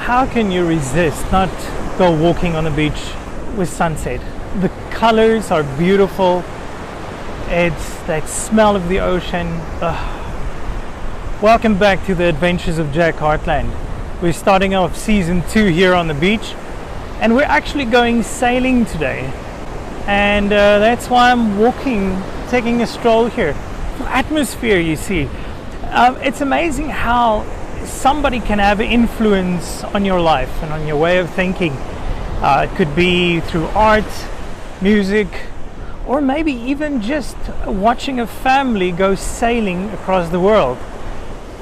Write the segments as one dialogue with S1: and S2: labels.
S1: how can you resist not go walking on the beach with sunset? The colors are beautiful. It's that smell of the ocean. Welcome back to the Adventures of Jack Hartland. We're starting off season 2 here on the beach, and we're actually going sailing today. And that's why I'm walking, taking a stroll here. Atmosphere, you see. It's amazing how somebody can have influence on your life and on your way of thinking. It could be through art, music, or maybe even just watching a family go sailing across the world.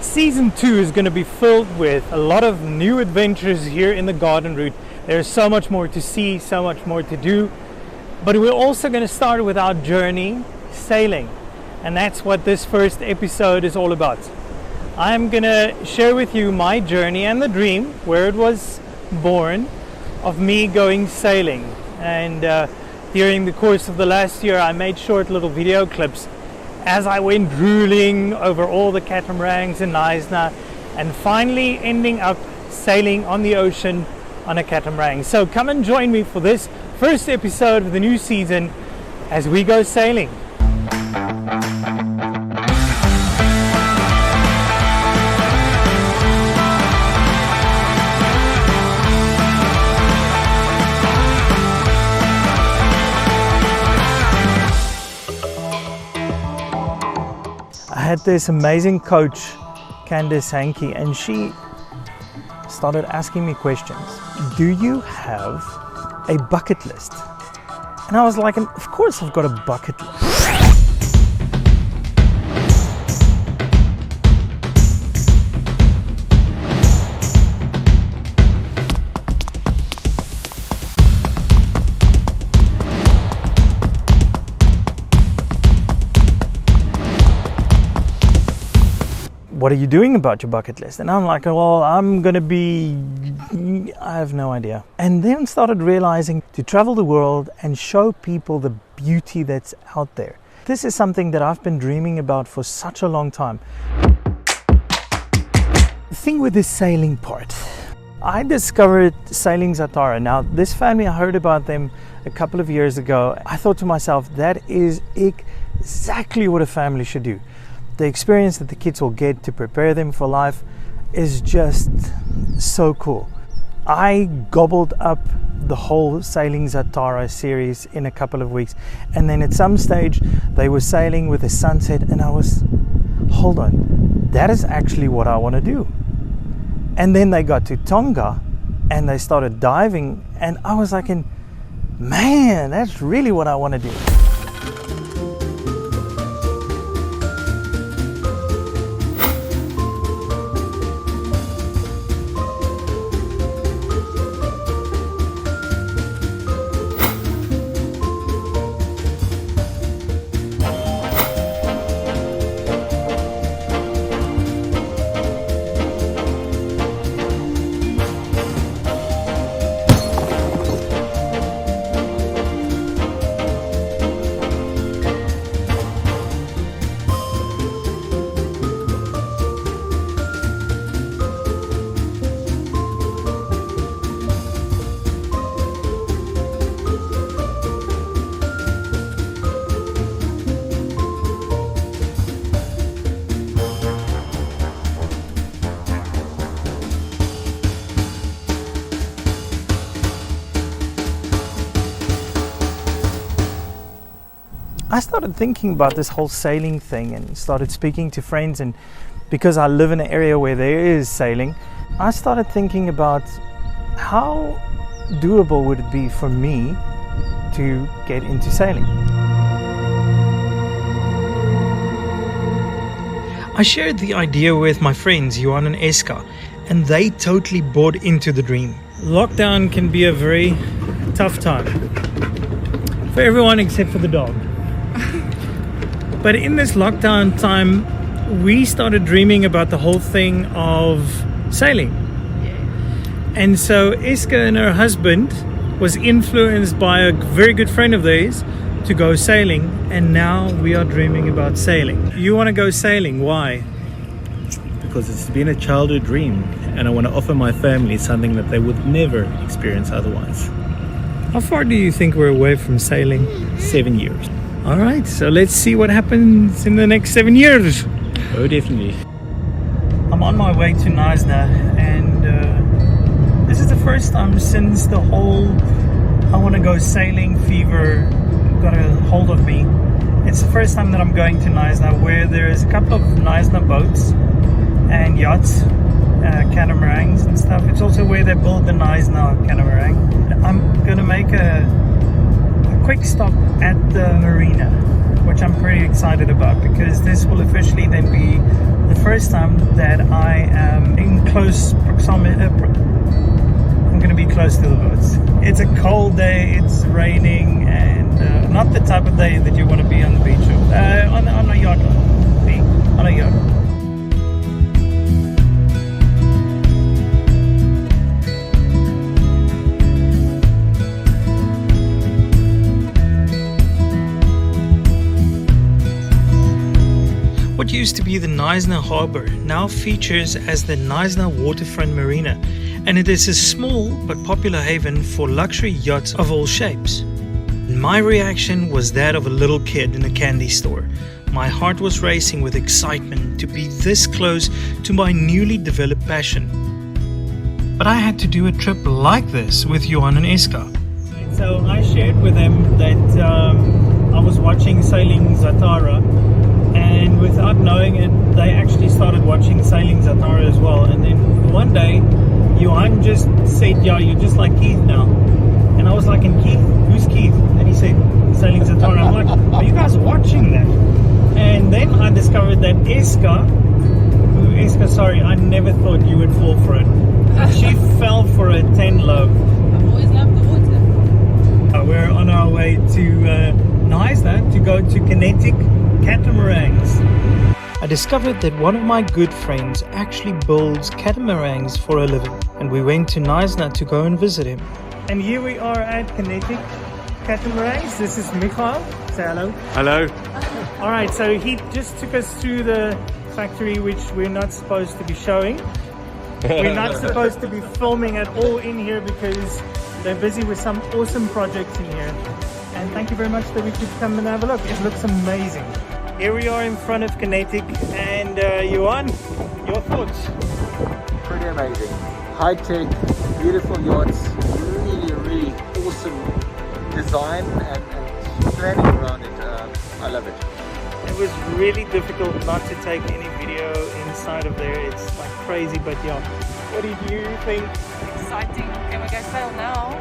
S1: Season 2 is going to be filled with a lot of new adventures here in the garden route. There's so much more to see, so much more to do. But we're also going to start with our journey sailing. And that's what this first episode is all about. I'm going to share with you my journey and the dream, where it was born, of me going sailing. And during the course of the last year, I made short little video clips as I went drooling over all the catamarans in Nahoa, and finally ending up sailing on the ocean on a catamaran. So come and join me for this first episode of the new season as we go sailing. I had this amazing coach, Candice Hankey, and she started asking me questions. Do you have a bucket list? And I was like, of course I've got a bucket list. What are you doing about your bucket list? And I'm like, well, I have no idea. And then started realizing to travel the world and show people the beauty that's out there. This is something that I've been dreaming about for such a long time. The thing with this sailing part, I discovered Sailing Zatara. Now, this family, I heard about them a couple of years ago. I thought to myself, that is exactly what a family should do. The experience that the kids will get to prepare them for life is just so cool. I gobbled up the whole Sailing Zatara series in a couple of weeks, and then at some stage they were sailing with the sunset, and I was, hold on, that is actually what I want to do. And then they got to Tonga and they started diving, and I was like, man, that's really what I want to do. I started thinking about this whole sailing thing and started speaking to friends, and because I live in an area where there is sailing, I started thinking about how doable would it be for me to get into sailing. I shared the idea with my friends Johan and Eska, and they totally bought into the dream. Lockdown can be a very tough time for everyone except for the dog. But in this lockdown time, we started dreaming about the whole thing of sailing. And so Eska and her husband was influenced by a very good friend of theirs to go sailing, and now we are dreaming about sailing. You want to go sailing? Why?
S2: Because it's been a childhood dream,
S1: and I want to offer my family something that they would never experience otherwise. How far do you think we're away from sailing? 7 years. All right, so let's see what happens in the next 7 years. Oh, definitely. I'm on my way to Naisna, and this is the first time since the whole I want to go sailing fever got a hold of me. It's the first time that I'm going to Naisna, where there's a couple of Naisna boats and yachts, catamarans and stuff. It's also where they build the Naisna catamaran. I'm going to make a quick stop at the marina, which I'm pretty excited about, because this will officially then be the first time that I am in close proximity. I'm going to be close to the boats. It's a cold day, it's raining, and not the type of day that you want to be on the beach on a yacht. On a yacht. What used to be the Naisna Harbour now features as the Naisna Waterfront Marina, and it is a small but popular haven for luxury yachts of all shapes. My reaction was that of a little kid in a candy store. My heart was racing with excitement to be this close to my newly developed passion. But I had to do a trip like this with Johan and Eska. So I shared with them that I was watching Sailing Zatara, and without knowing it, they actually started watching Sailing Zatara as well. And then one day, Johan just said, "Yeah, you're just like Keith now." And I was like, "And Keith? Who's Keith?" And he said, "Sailing Zatara." I'm like, "Are you guys watching that?" And then I discovered that Eska, sorry, I never thought you would fall for it. She fell for it 10 love.
S2: I've always loved the water.
S1: We're on our way to Naisna to go to Kinetic Catamarans. I discovered that one of my good friends actually builds catamarans for a living, and we went to Naisna to go and visit him. And here we are at Kinetic Catamarans. This is Michael. Say hello.
S3: Hello.
S1: Alright, so he just took us through the factory, which we're not supposed to be showing. We're not supposed to be filming at all in here because they're busy with some awesome projects in here. And thank you very much that we could come and have a look. It looks amazing. Here we are in front of Kinetic, and Johan, your thoughts?
S3: Pretty amazing. High-tech, beautiful yachts, really awesome design and planning around it. I love it.
S1: It was really difficult not to take any video inside of there. It's like crazy, but yeah. What did you think?
S2: Exciting. Can we go sail now?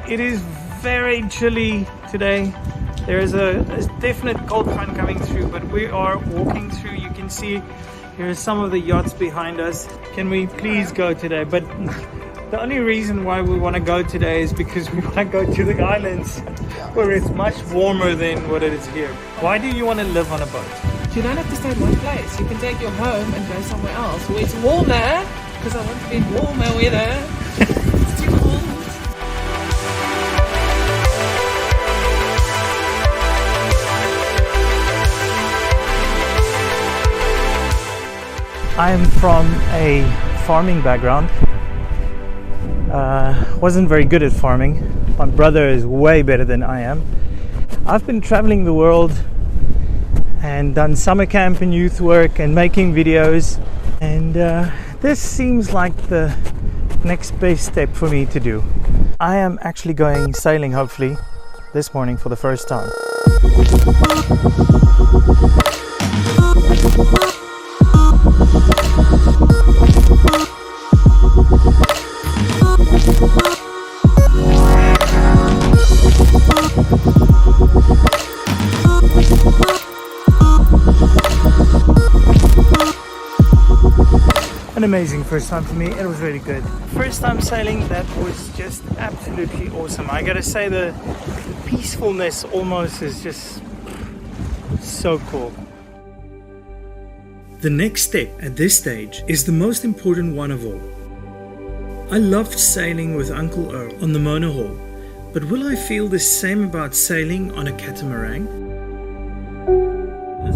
S1: It is very chilly today. There is a definite cold front coming through, but we are walking through. You can see here are some of the yachts behind us. Can we please go today? But the only reason why we want to go today is because we want to go to the islands where it's much warmer than what it is here. Why do you want to live on a boat?
S2: You don't have to stay in one place. You can take your home and go somewhere else where it's warmer, because I want to be in warmer weather. It's too cold.
S1: I am from a farming background. Wasn't very good at farming. My brother is way better than I am. I've been traveling the world and done summer camp and youth work and making videos, and this seems like the next best step for me to do. I am actually going sailing, hopefully, this morning for the first time. An amazing first time for me. It was really good. First time sailing, that was just absolutely awesome. I gotta say, the peacefulness almost is just so cool. The next step at this stage is the most important one of all. I loved sailing with Uncle Earl on the monohull, but will I feel the same about sailing on a catamaran?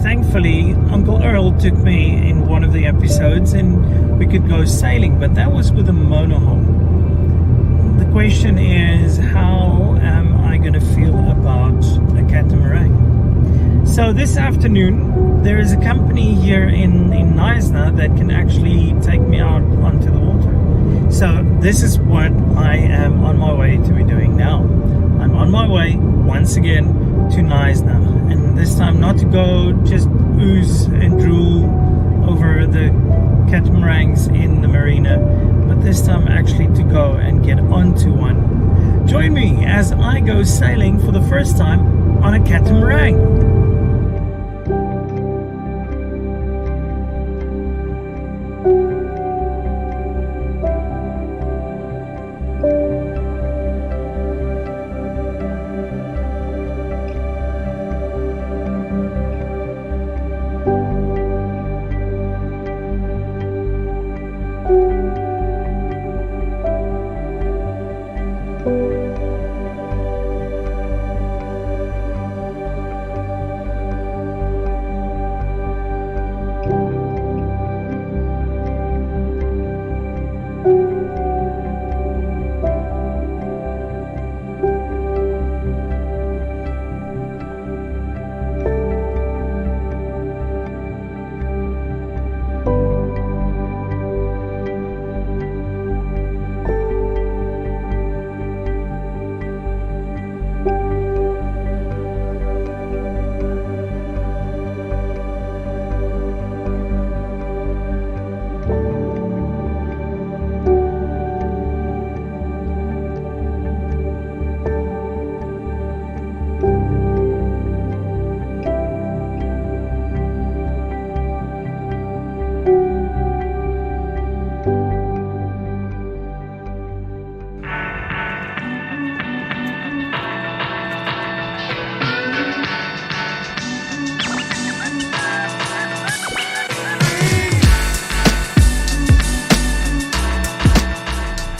S1: Thankfully, Uncle Earl took me in one of the episodes and we could go sailing, but that was with a monohull. The question is, how am I going to feel about a catamaran? So this afternoon, there is a company here in Neisner that can actually take me out onto the water. So this is what I am on my way to be doing now. I'm on my way once again to Neisner, and this time not to go just ooze and drool over the catamarans in the marina, but this time actually to go and get onto one. Join me as I go sailing for the first time on a catamaran.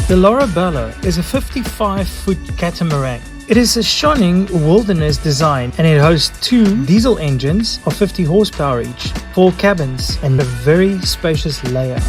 S1: The Laurabello is a 55-foot catamaran. It is a shunning wilderness design and it hosts 2 diesel engines of 50 horsepower each, 4 cabins and a very spacious layout.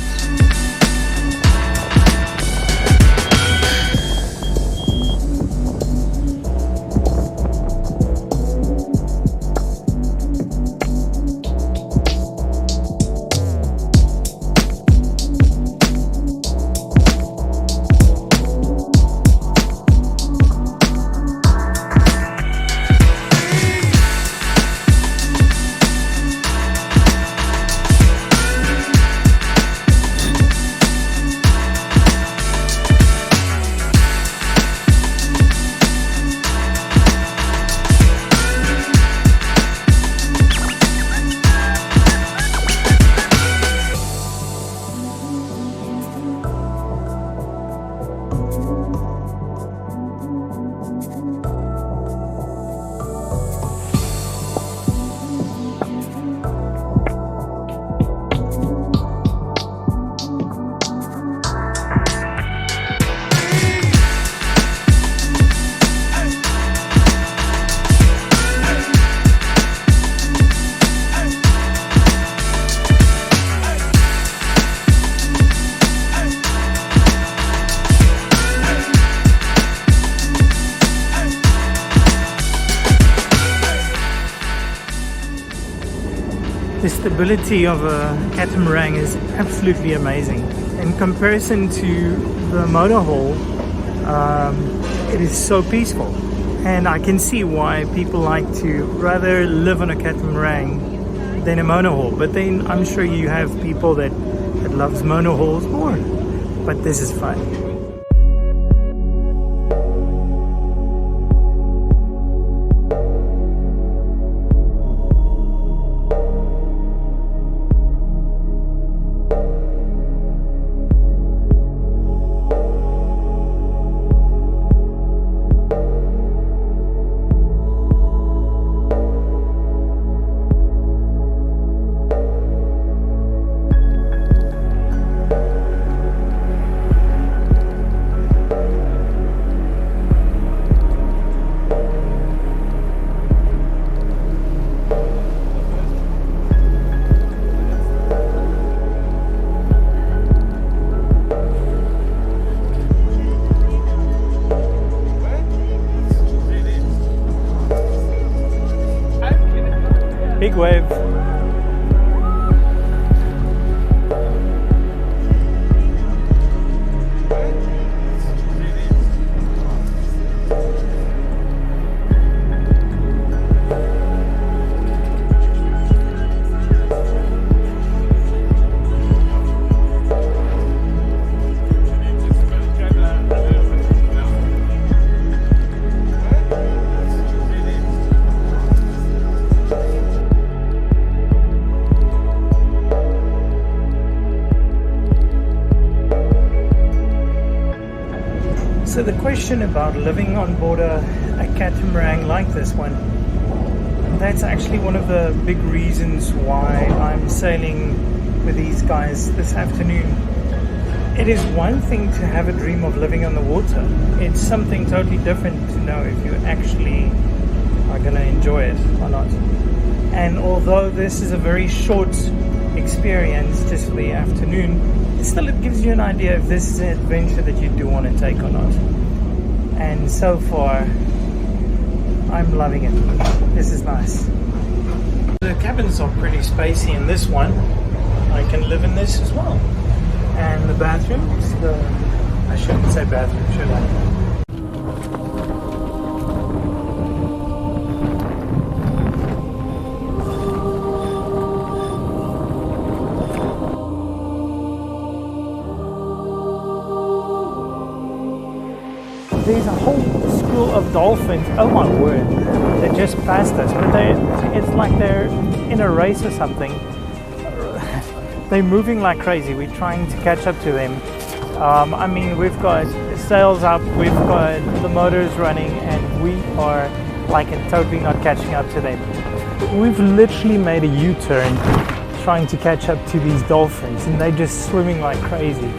S1: The stability of a catamaran is absolutely amazing. In comparison to the motorhull, it is so peaceful. And I can see why people like to rather live on a catamaran than a monohull. But then I'm sure you have people that loves monohulls more. But this is fun. Big wave. So the question about living on board a catamaran like this one, that's actually one of the big reasons why I'm sailing with these guys this afternoon. It is one thing to have a dream of living on the water. It's something totally different to know if you actually are going to enjoy it or not. And although this is a very short experience just for the afternoon, still it gives you an idea if this is an adventure that you do want to take or not. And so far I'm loving it. This is nice. The cabins are pretty spacey in this one. I can live in this as well. And the bathrooms, I shouldn't say bathroom, should I? There's a whole school of dolphins. Oh my word! They just passed us, but it's like they're in a race or something. They're moving like crazy. We're trying to catch up to them. I mean, we've got sails up, we've got the motors running, and we are like totally not catching up to them. We've literally made a U-turn trying to catch up to these dolphins, and they're just swimming like crazy.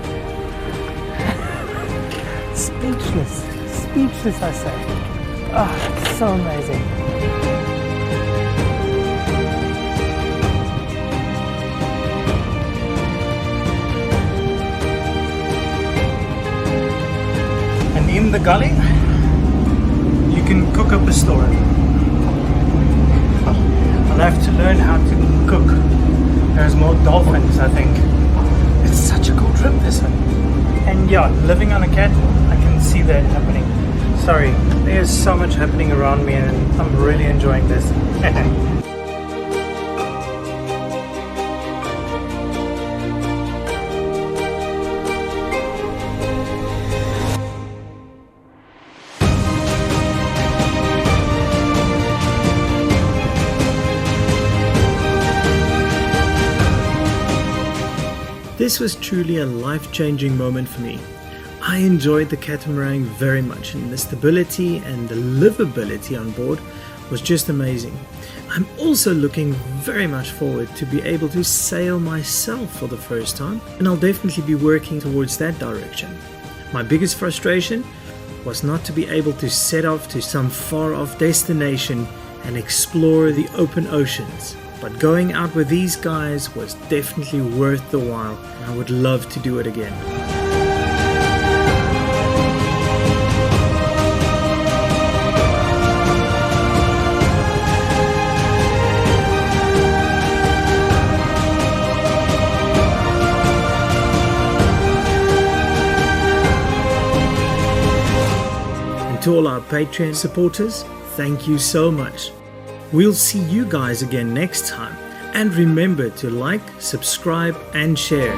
S1: Speechless, I say. Oh, it's so amazing. And in the gully, you can cook up a story. I'll have to learn how to cook. There's more dolphins, I think. It's such a cool trip, this one. And yeah, living on a cat, I can see that happening. Sorry, there's so much happening around me and I'm really enjoying this. This was truly a life-changing moment for me. I enjoyed the catamaran very much, and the stability and the livability on board was just amazing. I'm also looking very much forward to be able to sail myself for the first time, and I'll definitely be working towards that direction. My biggest frustration was not to be able to set off to some far-off destination and explore the open oceans. But going out with these guys was definitely worth the while, and I would love to do it again. And to all our Patreon supporters, thank you so much. We'll see you guys again next time, and remember to like, subscribe and share.